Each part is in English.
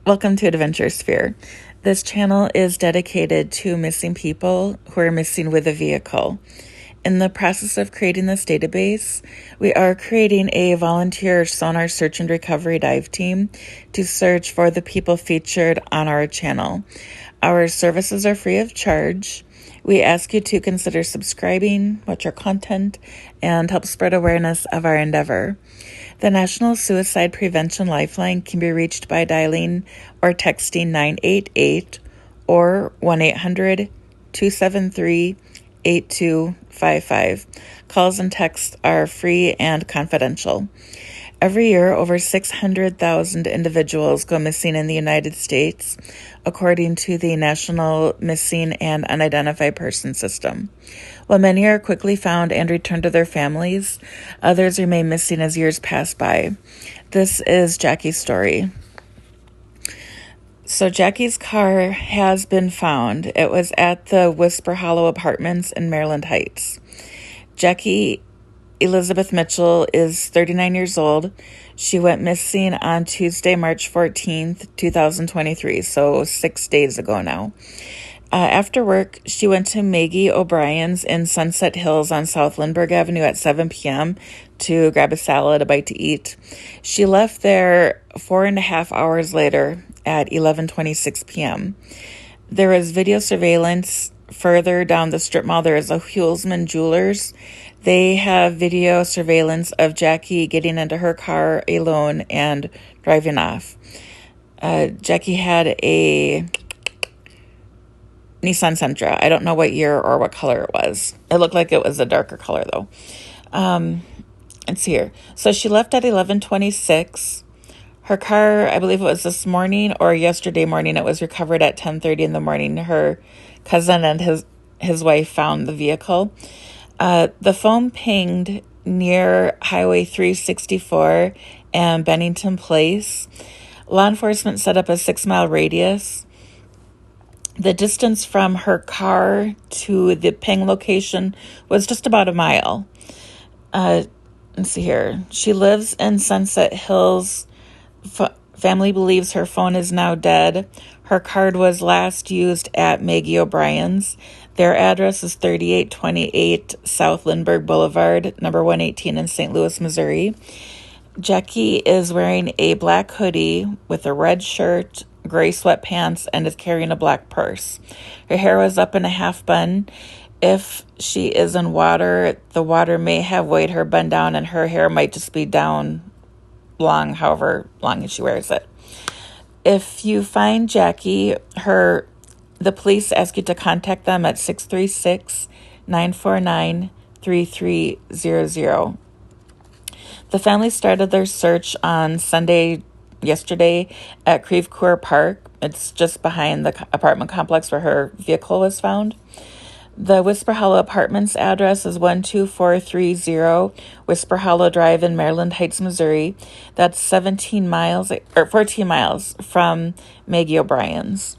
Welcome to AdventureSphere. This channel is dedicated to missing people who are missing with a vehicle. In the process of creating this database, we are creating a volunteer sonar search and recovery dive team to search for the people featured on our channel. Our services are free of charge. We ask you to consider subscribing, watch our content, and help spread awareness of our endeavor. The National Suicide Prevention Lifeline can be reached by dialing or texting 988 or 1-800-273-8255. Calls and texts are free and confidential. Every year, over 600,000 individuals go missing in the United States, according to the National Missing and Unidentified Person System. While many are quickly found and returned to their families, others remain missing as years pass by. This is Jacque's story. So Jacque's car has been found. It was at the Whisper Hollow Apartments in Maryland Heights. Jacque Elizabeth Mitchell is 39 years old. She went missing on Tuesday, March 14th, 2023, so 6 days ago now. After work, she went to Maggie O'Brien's in Sunset Hills on South Lindbergh Avenue at 7 p.m. to grab a salad, a bite to eat. She left there 4.5 hours later at 11:26 p.m. There is video surveillance further down the strip mall. There is a Hulsman Jewelers. They have video surveillance of Jacque getting into her car alone and driving off. Jacque had a Nissan Sentra. I don't know what year or what color it was. It looked like it was a darker color, though. Let's see here. So she left at 11:26. Her car, I believe it was this morning or yesterday morning, it was recovered at 10:30 in the morning. Her cousin and his wife found the vehicle. The phone pinged near Highway 364 and Bennington Place. Law enforcement set up a 6-mile radius. The distance from her car to the ping location was just about a mile. Let's see here. She lives in Sunset Hills. Family believes her phone is now dead. Her card was last used at Maggie O'Brien's. Their address is 3828 South Lindbergh Boulevard, number 118 in St. Louis, Missouri. Jacque is wearing a black hoodie with a red shirt, gray sweatpants, and is carrying a black purse. Her hair was up in a half bun. If she is in water, the water may have weighed her bun down and her hair might just be down long, however long as she wears it. If you find Jacque, the police ask you to contact them at 636-949-3300. The family started their search on Sunday, yesterday, at Creve Coeur Park. It's just behind the apartment complex where her vehicle was found. The Whisper Hollow Apartments address is 12430 Whisper Hollow Drive in Maryland Heights, Missouri. That's 14 miles from Maggie O'Brien's.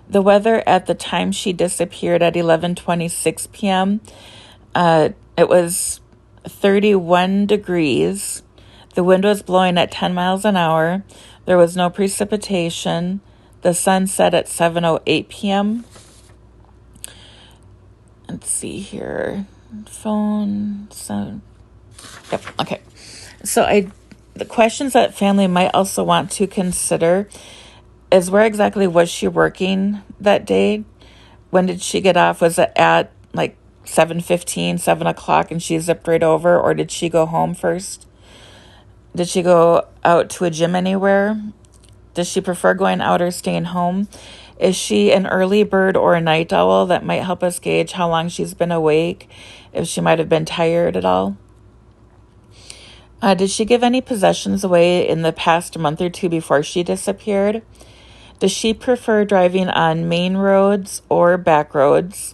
The weather at the time she disappeared at 11:26 p.m., it was 31 degrees. The wind was blowing at 10 miles an hour. There was no precipitation. The sun set at 7:08 p.m. Let's see here. Phone. Yep. Okay. So the questions that family might also want to consider is where exactly was she working that day? When did she get off? Was it at like 7:15, 7 o'clock, and she zipped right over? Or did she go home first? Did she go out to a gym anywhere? Does she prefer going out or staying home? Is she an early bird or a night owl? That might help us gauge how long she's been awake, if she might have been tired at all. Did she give any possessions away in the past month or two before she disappeared? Does she prefer driving on main roads or back roads?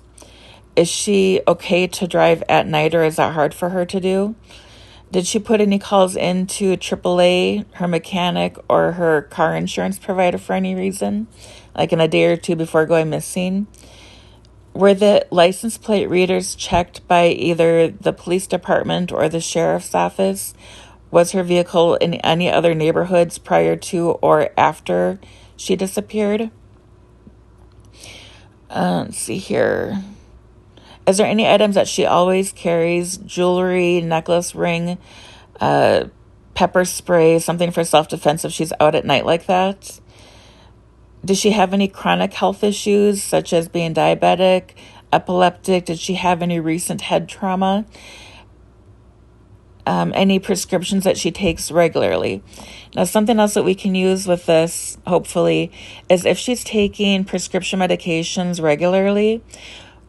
Is she okay to drive at night, or is that hard for her to do? Did she put any calls into AAA, her mechanic, or her car insurance provider for any reason, like in a day or two before going missing? Were the license plate readers checked by either the police department or the sheriff's office? Was her vehicle in any other neighborhoods prior to or after she disappeared? Let's see here. Is there any items that she always carries? Jewelry, necklace, ring, pepper spray, something for self-defense if she's out at night like that? Does she have any chronic health issues, such as being diabetic, epileptic? Did she have any recent head trauma? Any prescriptions that she takes regularly? Now, something else that we can use with this, hopefully, is if she's taking prescription medications regularly,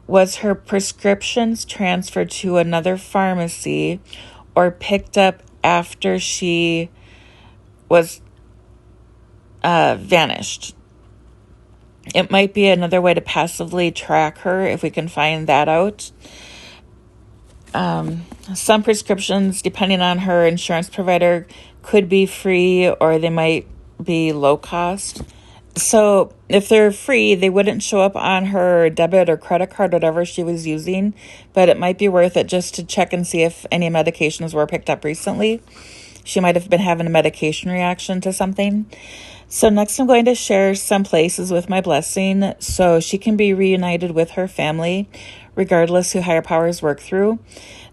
was her prescriptions transferred to another pharmacy or picked up after she was vanished? It might be another way to passively track her if we can find that out. Some prescriptions, depending on her insurance provider, could be free or they might be low cost. So if they're free, they wouldn't show up on her debit or credit card, whatever she was using, but it might be worth it just to check and see if any medications were picked up recently. She might have been having a medication reaction to something. So next I'm going to share some places with my blessing so she can be reunited with her family, regardless who higher powers work through.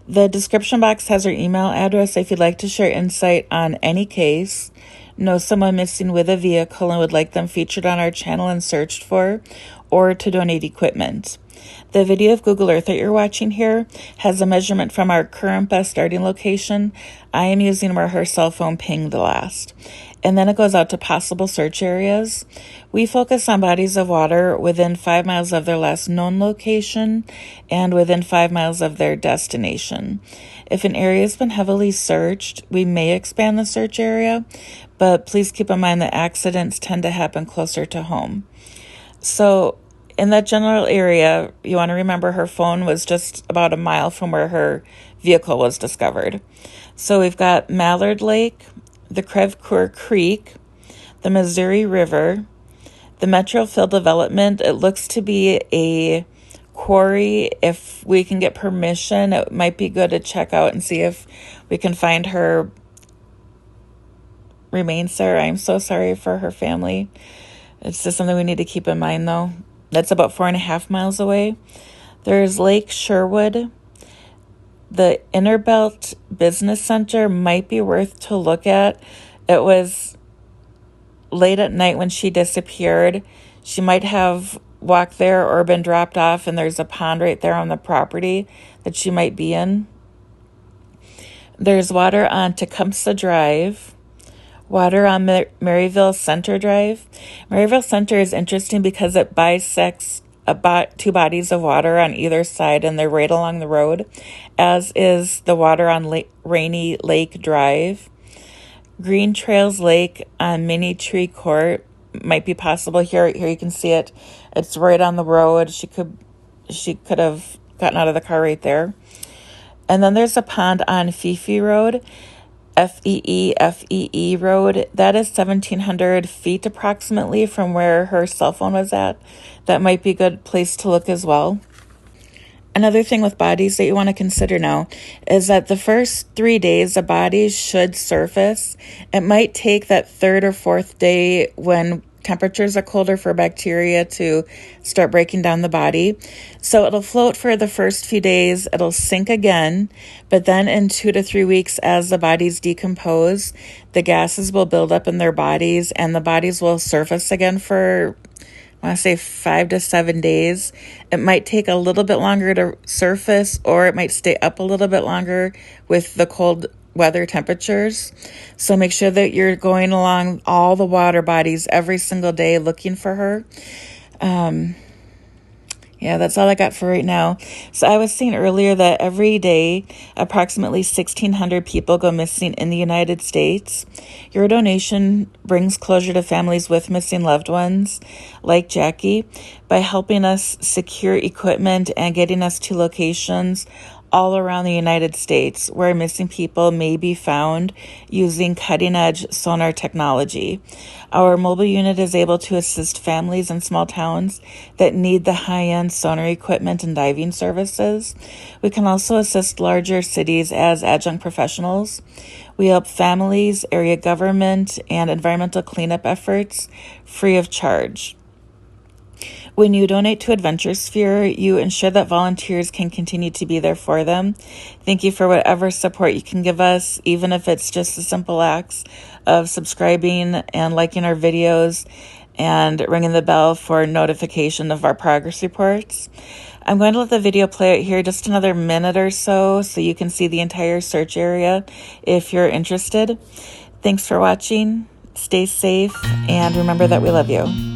The description box has her email address if you'd like to share insight on any case, know someone missing with a vehicle and would like them featured on our channel and searched for, or to donate equipment. The video of Google Earth that you're watching here has a measurement from our current best starting location. I am using where her cell phone pinged the last. And then it goes out to possible search areas. We focus on bodies of water within 5 miles of their last known location and within 5 miles of their destination. If an area has been heavily searched, we may expand the search area, but please keep in mind that accidents tend to happen closer to home. So in that general area, you want to remember her phone was just about a mile from where her vehicle was discovered. So we've got Mallard Lake, the Crevecoeur Creek, the Missouri River, the Metrofill development. It looks to be a quarry. If we can get permission, it might be good to check out and see if we can find her remains there. I'm so sorry for her family. It's just something we need to keep in mind, though. That's about 4.5 miles away. There's Lake Sherwood. The Innerbelt Business Center might be worth to look at. It was late at night when she disappeared. She might have walked there or been dropped off, and there's a pond right there on the property that she might be in. There's water on Tecumseh Drive, water on Maryville Center Drive. Maryville Center is interesting because it bisects about 2 bodies of water on either side, and they're right along the road, as is the water on Rainy Lake Drive. Green Trails Lake on Mini Tree Court might be possible. Here you can see it. It's right on the road. She could have gotten out of the car right there. And then there's a pond on Fifi Road, Fee Road. That is 1,700 feet approximately from where her cell phone was at. That might be a good place to look as well. Another thing with bodies that you want to consider now is that the first 3 days the bodies should surface. It might take that 3rd or 4th day when temperatures are colder for bacteria to start breaking down the body. So it'll float for the first few days, it'll sink again, but then in 2 to 3 weeks as the bodies decompose, the gases will build up in their bodies and the bodies will surface again for, I want to say 5 to 7 days. It might take a little bit longer to surface, or it might stay up a little bit longer with the cold weather temperatures. So make sure that you're going along all the water bodies every single day looking for her. Yeah, that's all I got for right now. So I was seeing earlier that every day, approximately 1,600 people go missing in the United States. Your donation brings closure to families with missing loved ones, like Jacque, by helping us secure equipment and getting us to locations all around the United States where missing people may be found using cutting-edge sonar technology. Our mobile unit is able to assist families in small towns that need the high-end sonar equipment and diving services. We can also assist larger cities as adjunct professionals. We help families, area government, and environmental cleanup efforts free of charge. When you donate to AdventureSphere, you ensure that volunteers can continue to be there for them. Thank you for whatever support you can give us, even if it's just the simple acts of subscribing and liking our videos and ringing the bell for notification of our progress reports. I'm going to let the video play out here just another minute or so you can see the entire search area if you're interested. Thanks for watching. Stay safe and remember that we love you.